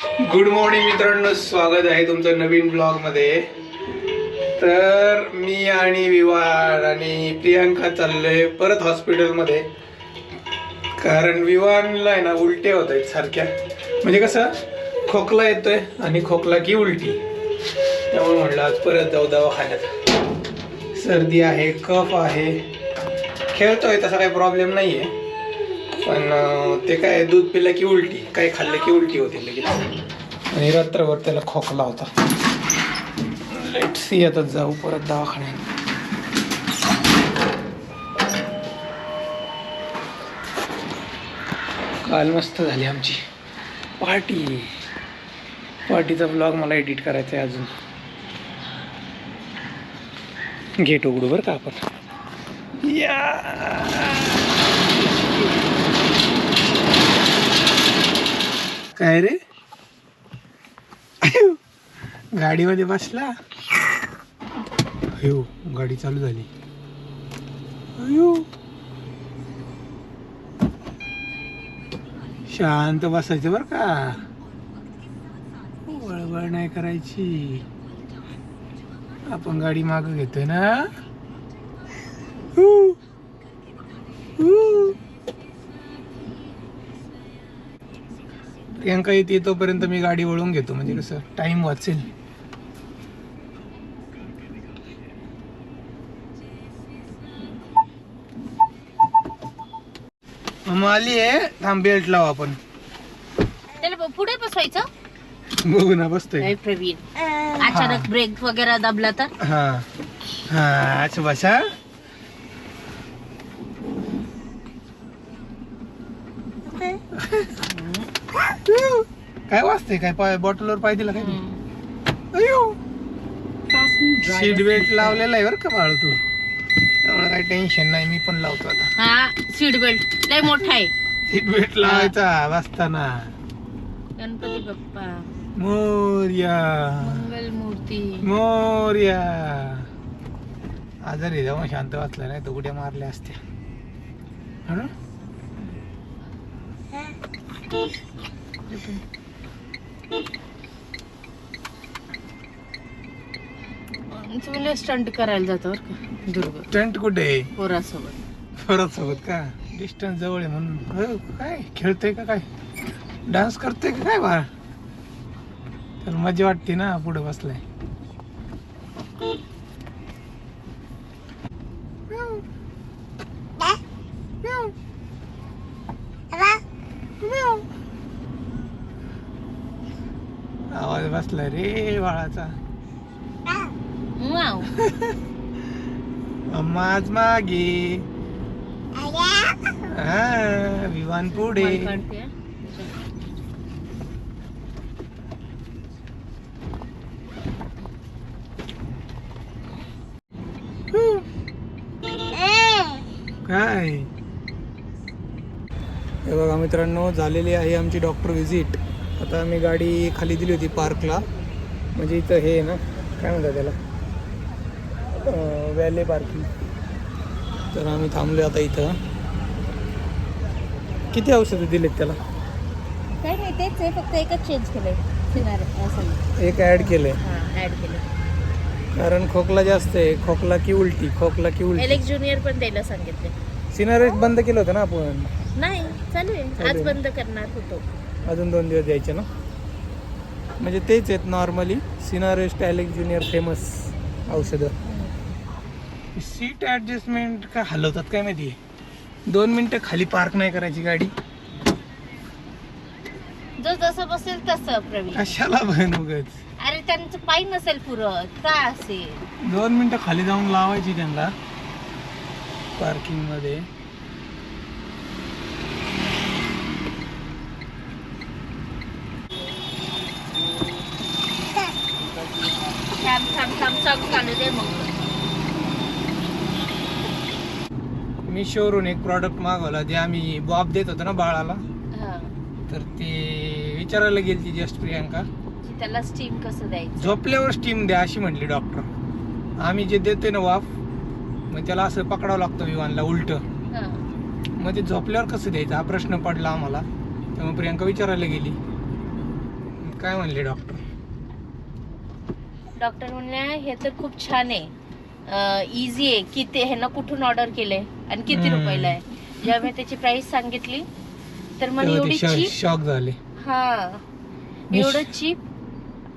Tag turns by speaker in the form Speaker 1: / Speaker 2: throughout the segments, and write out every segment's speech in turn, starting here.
Speaker 1: Good morning मित्रांनो, स्वागत आहे तुमचं नवीन ब्लॉग मध्ये. तर मी आणि विवान आणि प्रियांका चाललोय परत हॉस्पिटलमध्ये, कारण विवानला आहे ना उलट्या होत आहेत सारख्या. म्हणजे कसं खोकला येतोय आणि खोकला की उलटी, त्यामुळे म्हणलं आज परत जाऊ दवाखान्यात. सर्दी आहे, कफ आहे, खेळतोय तसा काही प्रॉब्लेम नाही आहे, पण ते काय दूध पिलं की उलटी, काही खाल्लं की उलटी होते लगेच. आणि रात्रभर त्याला खोकला होता. लेट्स सी, आता जाऊ परत दवाखान्यात. काल मस्त झाली आमची पार्टीचा ब्लॉग मला एडिट करायचा आहे अजून. गेट उघडू बरं का आपण. काय रे, गाडीमध्ये बसला. अयो, गाडी चालू झाली. अयो, शांत बसायचं बर का, वळवळ नाही करायची. आपण गाडी मागं घेतोय ना. प्रियांका येते तोपर्यंत मी गाडी वळवून घेतो, म्हणजे कसं टाइम वाचेल. आली आहे, थांब, बेल्ट लाव. आपण
Speaker 2: त्याला पुढे बसवायचं.
Speaker 1: बघू ना, बसतोय.
Speaker 2: प्रवीण अचानक ब्रेक वगैरे दाबला तर.
Speaker 1: हा हा, अच्छा बसा. काय वाजतंय, काय पाय बॉटलवर पाय दिला काय? अयो, सीट बेल्ट लावलेला आहे बरं का बाळू तू, त्यामुळे काही टेन्शन नाही. मी पण लावतो आता.
Speaker 2: हा, सीट बेल्ट लय मोठा आहे.
Speaker 1: सीट बेल्ट लावायचा बसताना.
Speaker 2: गणपती बाप्पा
Speaker 1: मोरया,
Speaker 2: मंगल मूर्ती
Speaker 1: मोरया. आजारी जाऊन शांत वाचला नाही तर उड्या मारल्या असत्या.
Speaker 2: स्टंट करायला जातो बरं का दुर्ग.
Speaker 1: टेंट कुठे आहे?
Speaker 2: पोरासोबत
Speaker 1: का? डिस्टन्स जवळ आहे म्हणून. काय खेळतोय का, काय डान्स करतोय का काय बाळ? तर मजा वाटते ना पुढे बसलाय. आवाज बसलाय रे बाळाचा. माझ मागे, विमान पुढे. काय हे बघा मित्रांनो, झालेली आहे आमची डॉक्टर व्हिजिट. आता आम्ही गाडी खाली दिली होती पार्कला, म्हणजे इथं हे आहे ना, काय म्हणतात त्याला, वॅले पार्किंग. तर आम्ही थांबलो आता इथं. किती औषधं दिलेत त्याला?
Speaker 2: काय नाही, तेच आहे, फक्त एकच चेंज केलंय.
Speaker 1: एक ऍड केलंय,
Speaker 2: ऍड केलं.
Speaker 1: कारण खोकला जास्त आहे. खोकला की उलटी, खोकला की उलटी.
Speaker 2: एलेक्स ज्युनियर पण द्यायला सांगितले.
Speaker 1: सिनारेस्ट बंद केलं होतं ना आपण.
Speaker 2: नाही, चालू आहे. आज बंद करणार होतो.
Speaker 1: अजून 2 दिवस द्यायचे ना. म्हणजे तेच आहेत normally Sinarest, Alex junior famous औषधं. सीट ॲडजस्टमेंट का हलवतात काय माहिती आहे. 2 मिनटं खाली पार्क नाही करायची गाडी.
Speaker 2: जो जसं बसेल तसं. प्रवीण
Speaker 1: कशाला बन उगच.
Speaker 2: अरे त्यांचं पाय नसेल पुरत, काय असेल.
Speaker 1: 2 मिनटं खाली जाऊन लावायची त्यांना पार्किंग मध्ये.
Speaker 2: चालू दे मग.
Speaker 1: मी शोरून एक प्रॉडक्ट मागवला, जे आम्ही बॉब देत होतो ना बाळाला. तर ते विचारायला गेली जस्ट प्रियांका,
Speaker 2: त्याला स्टीम कसं द्यायचं.
Speaker 1: झोपल्यावर स्टीम द्या अशी म्हटली डॉक्टर. आम्ही जे देतोय ना वाफ, मग त्याला असं पकडावं लागतं विमानला उलट. मग ते झोपल्यावर कसं द्यायचं हा प्रश्न पडला आम्हाला. तेव्हा प्रियांका विचारायला गेली. काय म्हणले डॉक्टर?
Speaker 2: डॉक्टर म्हणले हे तर खूप छान आहे, इझी आहे. किती हे ना कुठून ऑर्डर केलंय आणि किती रुपयाला आहे. जेव्हा मी त्याची प्राइस सांगितली तर मला एवढी चीप.
Speaker 1: शॉक झाले.
Speaker 2: हा, एवढं चीप.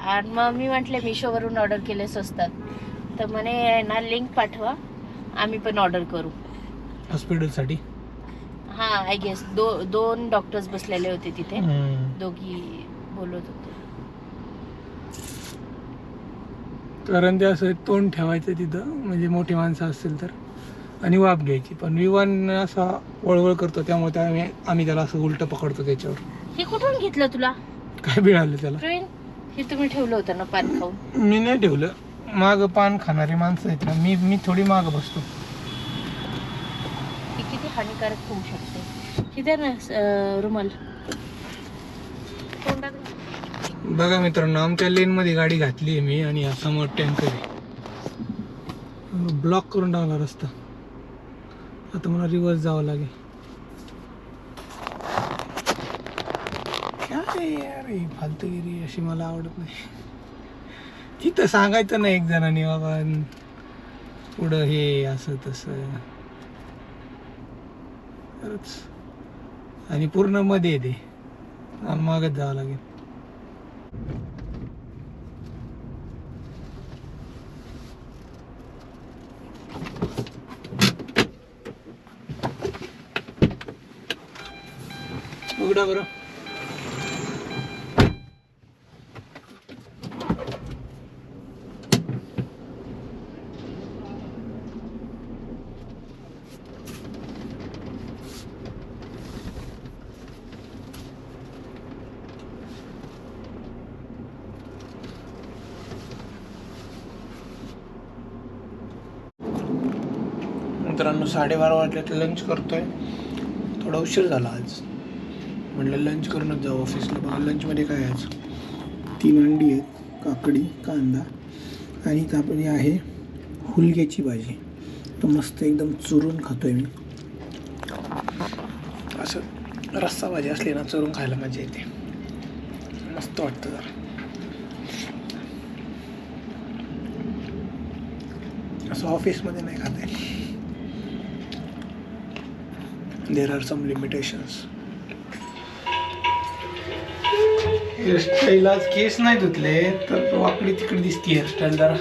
Speaker 2: आणि मग मी म्हटले मिशोवरून ऑर्डर केले स्वस्तात. तर म्हणे ना लिंक पाठवा, आम्ही पण ऑर्डर करू
Speaker 1: हॉस्पिटलसाठी.
Speaker 2: हा, आय गेस दोन डॉक्टर्स बसलेले होते तिथे, दोघी बोलत होते.
Speaker 1: कारण ते असं तोंड ठेवायचं तिथं, म्हणजे मोठी माणसं असतील तर, आणि वाफ घ्यायची. पण विमान असा वळवळ करतो, त्यामुळे आम्ही त्याला असं उलट पकडतो त्याच्यावर.
Speaker 2: हे कुठून घेतलं तुला?
Speaker 1: काय मिळालं त्याला?
Speaker 2: ट्रेन हे तुम्ही ठेवलं होतं ना पान खाऊन?
Speaker 1: मी नाही ठेवलं. माग पान खाणारी माणसं आहेत ना, मी थोडी माग बसतो.
Speaker 2: हे किती हानिकारक होऊ शकते. किती ना रुमाल तोंडात.
Speaker 1: बघा मित्रांनो, आमच्या लेन मध्ये गाडी घातली आहे मी, आणि हा समोर टँकर आहे. ब्लॉक करून टाकला रस्ता. आता मला रिव्हर्स जावं लागेल. काय यार, ही फालतूगिरी अशी मला आवडत नाही. तिथं सांगायचं नाही एक जणांनी, बाबा पुढं हे असं तसं. खरंच. आणि पूर्ण मध्ये ते मागत जावं लागेल. उघडा बरं. मित्रांनो, 12:30 वाजल्यात लंच करतोय. थोडा उशीर झाला आज. म्हटलं लंच करूनच जाऊ ऑफिसला. बघा लंचमध्ये काय आज 3 अंडी आहेत, काकडी, कांदा, आणि कापडी आहे हुलग्याची भाजी. तो मस्त एकदम चुरून खातोय मी. असं रस्सा भाजी असली ना, चुरून खायला मजा येते, मस्त वाटतं जरा. असं ऑफिसमध्ये नाही खात आहे. There are some limitations. Hairstyle आज केस नाही धुतले तर वाकडी तिकडे दिसते हेअरस्टाईल जरा.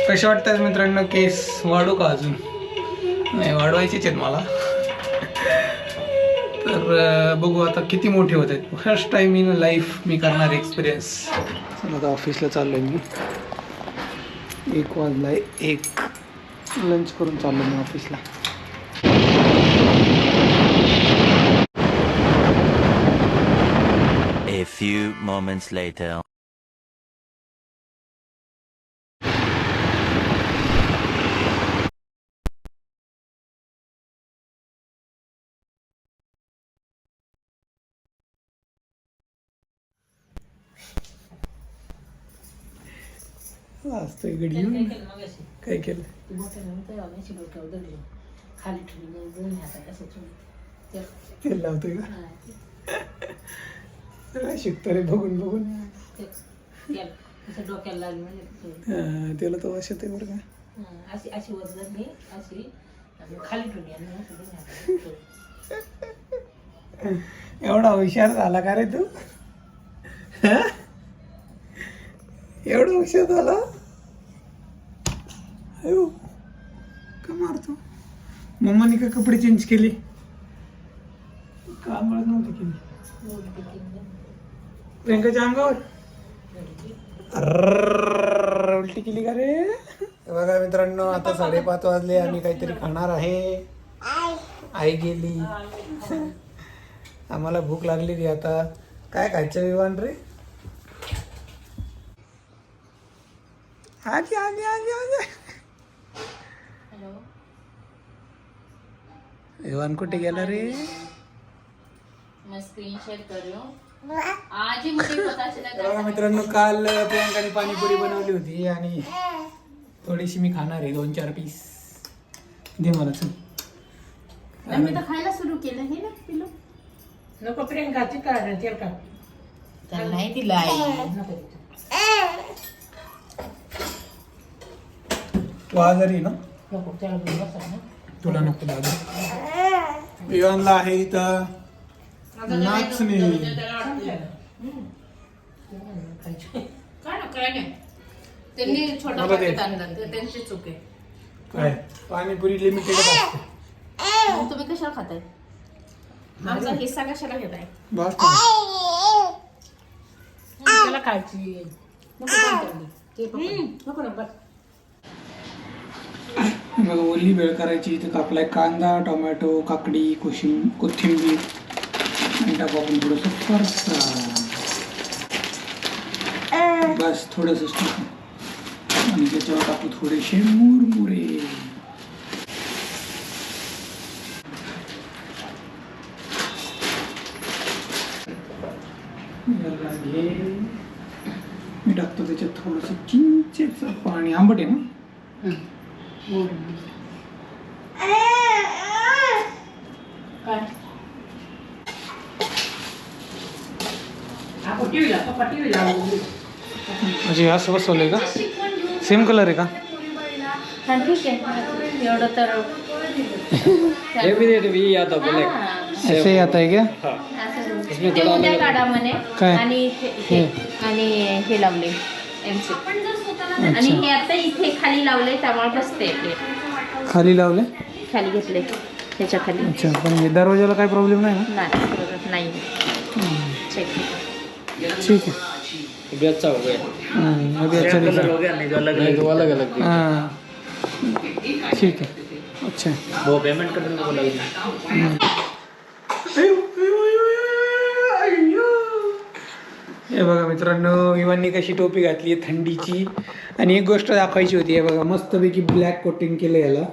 Speaker 1: कसे वाटतात मित्रांनो केस? वाढू का अजून? नाही, वाढवायचेच आहेत मला. तर बघू आता किती मोठे होत आहेत. फर्स्ट टाइम इन लाईफ मी करणार एक्सपिरियन्स. आता ऑफिसला चाललोय मी. 1 वाजलाय. 1 लंच करून चाललो मी ऑफिसला.
Speaker 3: A few moments later.
Speaker 1: असतोय गडी. काय केलं? तेल लावतोय का? शिकतो रे बघून बघून.
Speaker 2: डोक्याला
Speaker 1: त्याला तो वाश येतोय बरं का.
Speaker 2: अशी अशी वजन घे, अशी खाली ठेवली.
Speaker 1: एवढा हुशार झाला का रे तू? एवढा हुशार झाला? अयो, का मारतो? मम्माने का कपडे चेंज केले? का म्हणत नव्हती केली? प्रियंकाच्या अंगावर उलटी केली का रे? बघा मित्रांनो, आता 5:30 वाजले. आम्ही काहीतरी खाणार आहे. आई गेली. आम्हाला भूक लागलेली. आता काय खायचं विवान रे? आजी आजी आजी आजी. विवान कुठे गेला रे?
Speaker 2: मैं स्क्रीन शेयर कर रही हूँ. आज ही मुझे पता चला.
Speaker 1: बघा मित्रांनो, काल प्रियंकाने पाणीपुरी बनवली होती आणि थोडीशी मी खाणार आहे. 2-4 पीस दे मला. चल,
Speaker 2: मी तर खायला सुरू केलं हे ना पिलो.
Speaker 4: नको प्रियंकाची काढ तेल का
Speaker 2: नाही तिला
Speaker 1: तू आजारी ना तुला नको दादा विवानला आहे इथं नाचणे
Speaker 2: काय नाही त्यांनी छोटा
Speaker 1: मला दे.
Speaker 2: packet आणलं ते त्यांची चूक आहे.
Speaker 1: काय पाणीपुरी लिमिटेड असते
Speaker 2: मग तुम्ही कशाला खाताय आमचा हिस्सा कशाला घेताय
Speaker 1: बस
Speaker 4: त्याला खायची नको ना बस
Speaker 1: मग ओली वेळ करायची इथं कापलाय कांदा टोमॅटो काकडी कोथिंबीर आणि टाकू आपण थोडंसं फरसा बस थोडंसंच टाकू आणि त्याच्यावर टाकू थोडेसे मुरमुरे याला घे. मी टाकतो त्याच्यात थोडंसं चिंचेचं पाणी आंबट आहे ना
Speaker 4: काय आपण टीव्हीला पप्पा टीव्हीला
Speaker 1: म्हणजे असं बसवलंय का सेम कलर आहे का
Speaker 2: हा ठीक आहे एवढं तर
Speaker 1: ऐसे आता है क्या
Speaker 2: असं ते उद्या काढा म्हणे
Speaker 1: काय?
Speaker 2: आणि आणि हे लावले MC. आणि हे आता इथे खाली लावले त्यामुळे बसते ते
Speaker 1: खाली लावले
Speaker 2: खाली घेतले त्याच्या खाली
Speaker 1: अच्छा पण हे दरवाजाला काय प्रॉब्लेम नाही ना
Speaker 2: नाही चेक
Speaker 1: ठीक है अभी अच्छा दिख रहा है हाँ ठीक है अच्छा
Speaker 5: वो पेमेंट करने को बोला
Speaker 1: हे बघा मित्रांनो विवांनी कशी टोपी घातली आहे थंडीची आणि एक गोष्ट दाखवायची होती हे बघा मस्तपैकी ब्लॅक कोटिंग केलं याला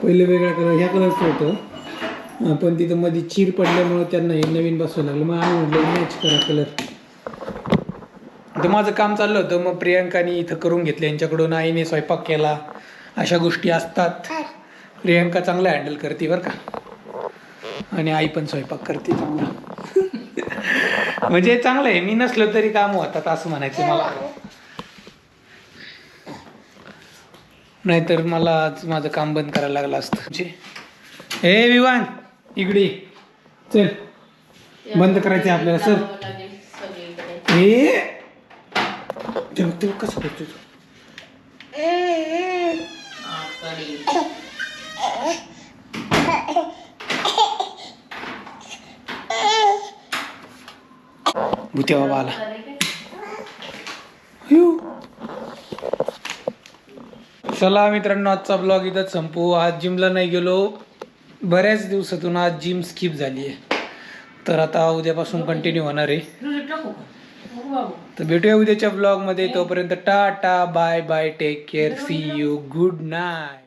Speaker 1: पहिलं वेगळा कलर ह्या कलरचं होतं पण तिथं मध्ये चीर पडल्यामुळं त्यांना हे नवीन बसवावं लागलं मग आम्ही म्हटलं मॅच करा कलर तर माझं काम चाललं होतं मग प्रियांकाने इथं करून घेतलं यांच्याकडून आईने स्वयंपाक केला अशा गोष्टी असतात प्रियांका चांगला हँडल करते बरं का आणि आई पण स्वयंपाक करते चांगला म्हणजे चांगलं आहे मी नसलो तरी काम होतात असं म्हणायचं मला नाहीतर मला आज माझं काम बंद करायला लागलं असतं म्हणजे हे विवान इकडे चल बंद करायचं आपल्याला सर हे तेव्हा कसं करतो भूत्या बाबा आला चला मित्रांनो आजचा ब्लॉग इथंच संपू आज जिमला नाही गेलो बऱ्याच दिवसातून आज जिम स्किप झाली आहे तर आता उद्यापासून कंटिन्यू होणार आहे तर भेटूया उद्याच्या ब्लॉगमध्ये तोपर्यंत tata bye bye take care see you good night